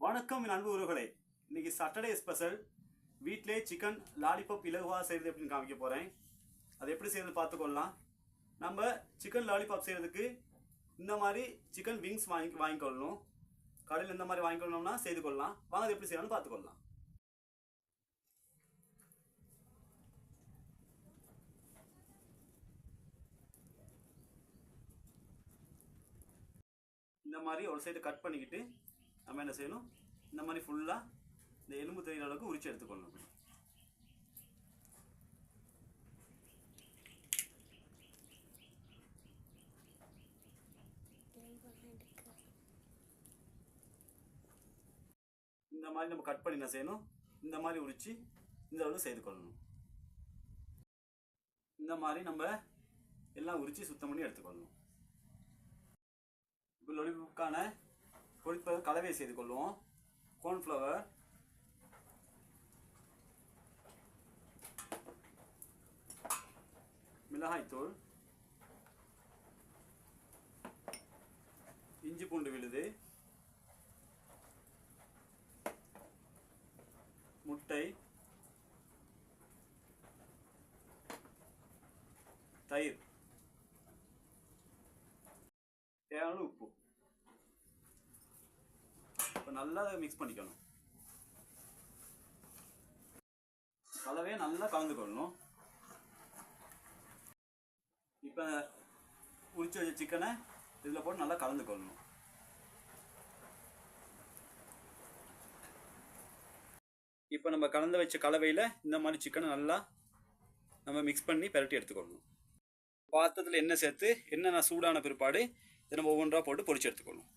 வணக்கம் என் அன்பு உறவுகளே. இன்னைக்கு சாட்டர்டே ஸ்பெஷல் வீட்டிலே சிக்கன் லாலிபாப் இலகுவாக செய்கிறது எப்படின்னு காமிக்க போகிறேன். அது எப்படி செய்யறது பார்த்துக்கொள்ளலாம். நம்ம சிக்கன் லாலிபாப் செய்கிறதுக்கு இந்த மாதிரி சிக்கன் விங்ஸ் வாங்கிக்கொள்ளணும். கடையில் இந்த மாதிரி வாங்கிக்கொள்ளணும்னா செய்து கொள்ளலாம். வாங்க அது எப்படி செய்யணும்னு பார்த்துக்கொள்ளலாம். இந்த மாதிரி ஒரு சைடு கட் பண்ணிக்கிட்டு நம்ம என்ன செய்யணும், இந்த மாதிரி ஃபுல்லாக இந்த எலும்பு தெரிகிற அளவுக்கு உரிச்சு எடுத்துக்கொள்ளணும். இந்த மாதிரி நம்ம கட் பண்ணி என்ன செய்யணும், இந்த மாதிரி உரிச்சு இந்த அளவு செய்து கொள்ளணும். இந்த மாதிரி நம்ம எல்லாம் உரிச்சு சுத்தம் பண்ணி எடுத்துக்கொள்ளணும். இப்போ லொலிபாப்கான பொருட்கள் கலவையை செய்து கொள்வோம். கார்ன்ஃப்ளவர், மிளகாய்த்தூள், இஞ்சி பூண்டு விழுது, முட்டை, தயிர், தேவையான உப்பு. இப்போ நல்லா மிக்ஸ் பண்ணிக்கணும். கலவையை நல்லா கலந்துக்கொள்ளணும். இப்போ உரிச்சு வச்ச சிக்கனை இதில் போட்டு நல்லா கலந்துக்கொள்ளணும். இப்போ நம்ம கலந்து வச்ச கலவையில் இந்த மாதிரி சிக்கனை நல்லா நம்ம மிக்ஸ் பண்ணி பெரட்டி எடுத்துக்கொள்ளணும். பாத்திரத்தில் எண்ணெய் சேர்த்து எண்ணெய் சூடான பிற்பாடு இதை நம்ம ஒவ்வொன்றா போட்டு பொரிச்சு எடுத்துக்கொள்ளணும்.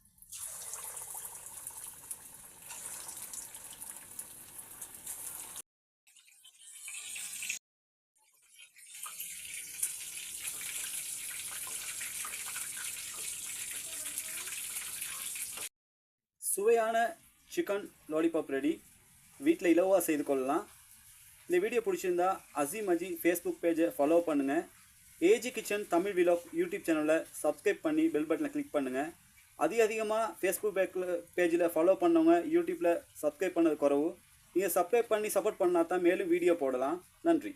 சுவையான சிக்கன் லாலிபாப் ரெடி. வீட்டில் இலவாக செய்து கொள்ளலாம். இந்த வீடியோ பிடிச்சிருந்தா அசீம் அஜி ஃபேஸ்புக் பேஜை ஃபாலோ பண்ணுங்கள். AG kitchen Tamil vlog YouTube சேனலில் சப்ஸ்கிரைப் பண்ணி பெல் பட்டனை கிளிக் பண்ணுங்கள். அதிகமாக ஃபேஸ்புக் பேஜில் ஃபாலோ பண்ணவங்க யூடியூப்பில் சப்ஸ்கிரைப் பண்ணது குறவு. நீங்கள் சப்ஸ்கிரைப் பண்ணி சப்போர்ட் பண்ணால் தான் மேலும் வீடியோ போடலாம். நன்றி.